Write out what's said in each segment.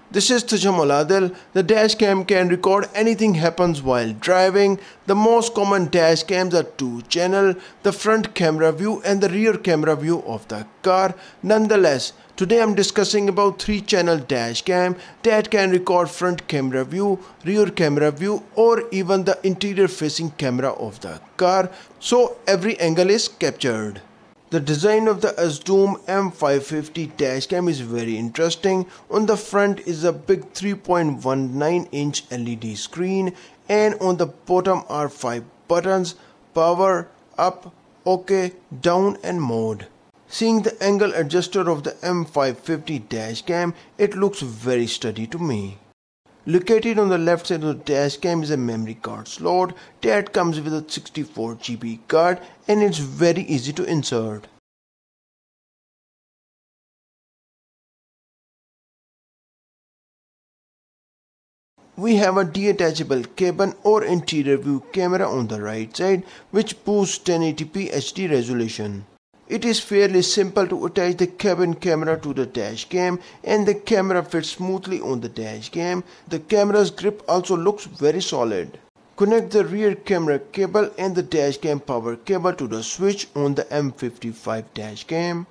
This is Detachable. The dashcam can record anything happens while driving. The most common dashcams are 2-channel, the front camera view and the rear camera view of the car. Nonetheless, today I'm discussing about 3-channel dashcam that can record front camera view, rear camera view or even the interior facing camera of the car, so every angle is captured. The design of the AZDOME M550 dashcam is very interesting. On the front is a big 3.19-inch LED screen and on the bottom are 5 buttons: power, up, OK, down and mode. Seeing the angle adjuster of the M550 dashcam, it looks very sturdy to me. Located on the left side of the dashcam is a memory card slot that comes with a 64 GB card and it's very easy to insert. We have a detachable cabin or interior view camera on the right side which boosts 1080p HD resolution. It is fairly simple to attach the cabin camera to the dashcam and the camera fits smoothly on the dashcam. The camera's grip also looks very solid. Connect the rear camera cable and the dashcam power cable to the switch on the M55 dashcam.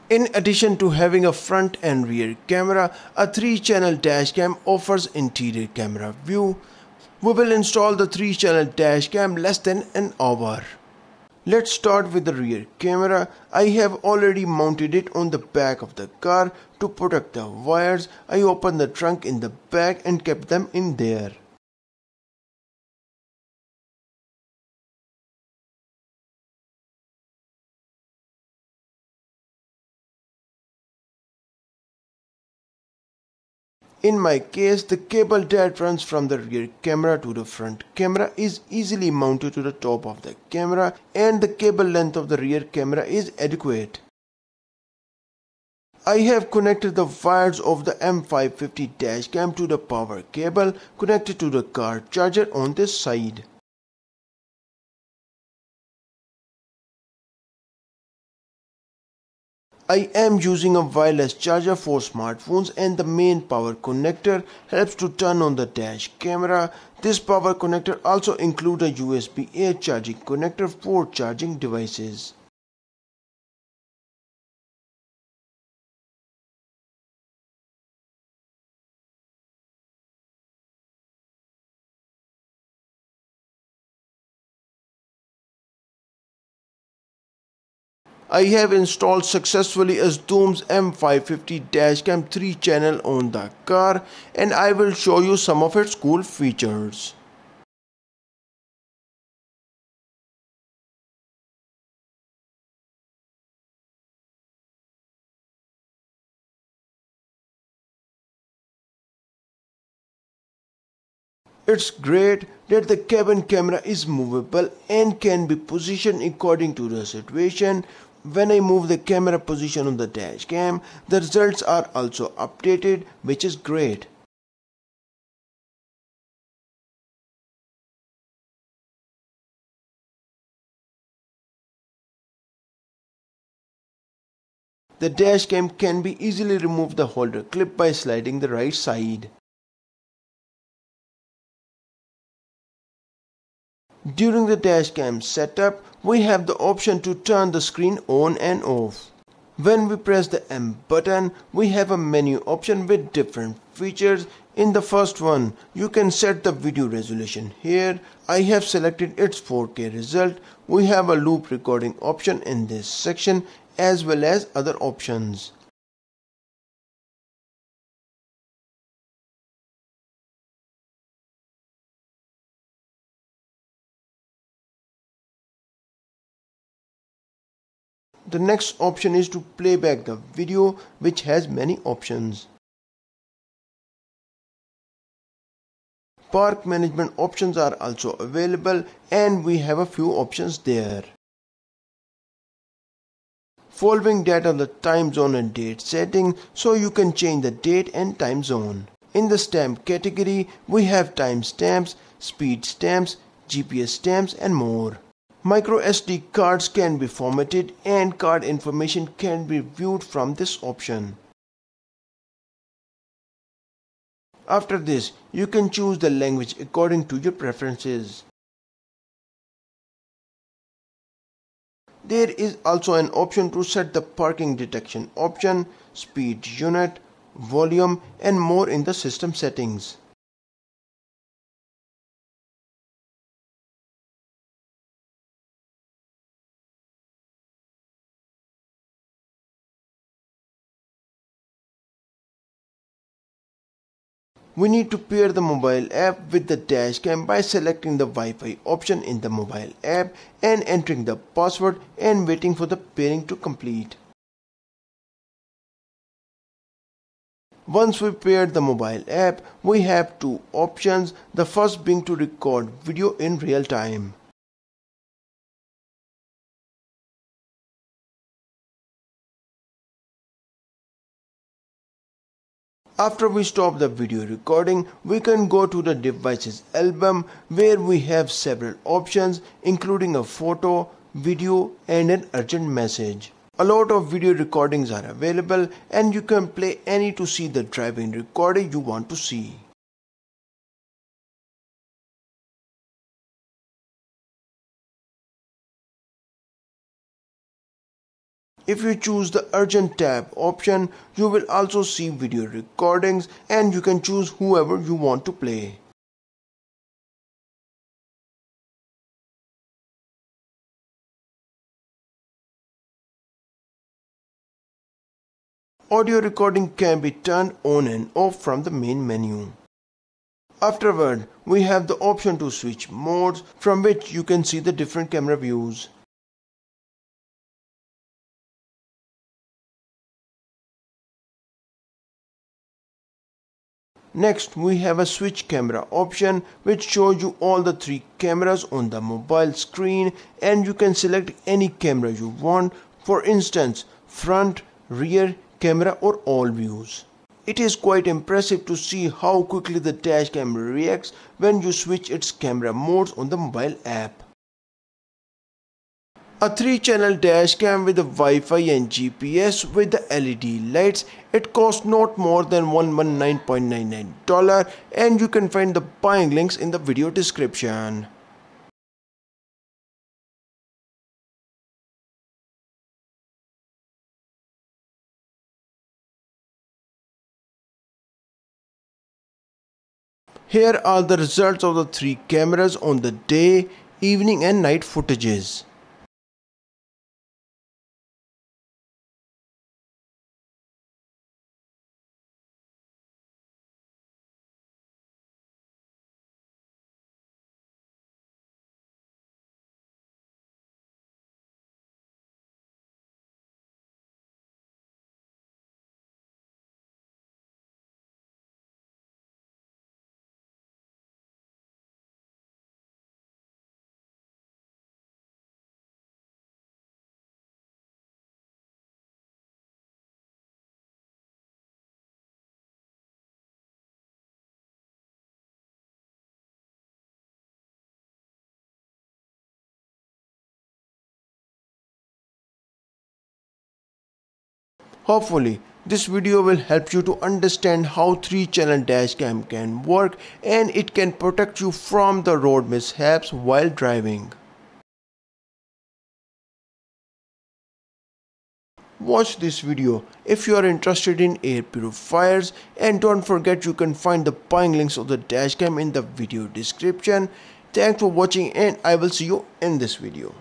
In addition to having a front and rear camera, a 3-channel dashcam offers interior camera view. We will install the 3-channel dashcam less than an hour. Let's start with the rear camera. I have already mounted it on the back of the car. To protect the wires, I opened the trunk in the back and kept them in there. In my case, the cable that runs from the rear camera to the front camera is easily mounted to the top of the camera and the cable length of the rear camera is adequate. I have connected the wires of the M550 dashcam to the power cable connected to the car charger on this side. I am using a wireless charger for smartphones and the main power connector helps to turn on the dash camera. This power connector also includes a USB-A charging connector for charging devices. I have installed successfully AZDOME's M550 dashcam 3-channel on the car and I will show you some of its cool features. It's great that the cabin camera is movable and can be positioned according to the situation. When I move the camera position on the dashcam, the results are also updated, which is great. The dashcam can be easily removed the holder clip by sliding the right side. During the dashcam setup, we have the option to turn the screen on and off. When we press the M button, we have a menu option with different features. In the first one, you can set the video resolution here. I have selected its 4K result. We have a loop recording option in this section as well as other options. The next option is to play back the video, which has many options. Park management options are also available and we have a few options there. Following that are the time zone and date setting, so you can change the date and time zone. In the stamp category, we have time stamps, speed stamps, GPS stamps and more. Micro SD cards can be formatted and card information can be viewed from this option. After this, you can choose the language according to your preferences. There is also an option to set the parking detection option, speed unit, volume and more in the system settings. We need to pair the mobile app with the dashcam by selecting the Wi-Fi option in the mobile app and entering the password and waiting for the pairing to complete. Once we paired the mobile app, we have two options, the first being to record video in real time. After we stop the video recording, we can go to the devices album where we have several options including a photo, video and an urgent message. A lot of video recordings are available and you can play any to see the driving recording you want to see. If you choose the urgent tab option, you will also see video recordings and you can choose whoever you want to play. Audio recording can be turned on and off from the main menu. Afterward, we have the option to switch modes from which you can see the different camera views. Next, we have a switch camera option which shows you all the three cameras on the mobile screen and you can select any camera you want, for instance front, rear camera or all views. It is quite impressive to see how quickly the dashcam reacts when you switch its camera modes on the mobile app. A 3-channel dashcam with a Wi-Fi and GPS with the LED lights. It costs not more than $119.99 and you can find the buying links in the video description. Here are the results of the 3 cameras on the day, evening and night footages. Hopefully, this video will help you to understand how 3-channel dashcam can work and it can protect you from the road mishaps while driving. Watch this video if you are interested in air purifiers and don't forget you can find the buying links of the dashcam in the video description. Thanks for watching and I will see you in this video.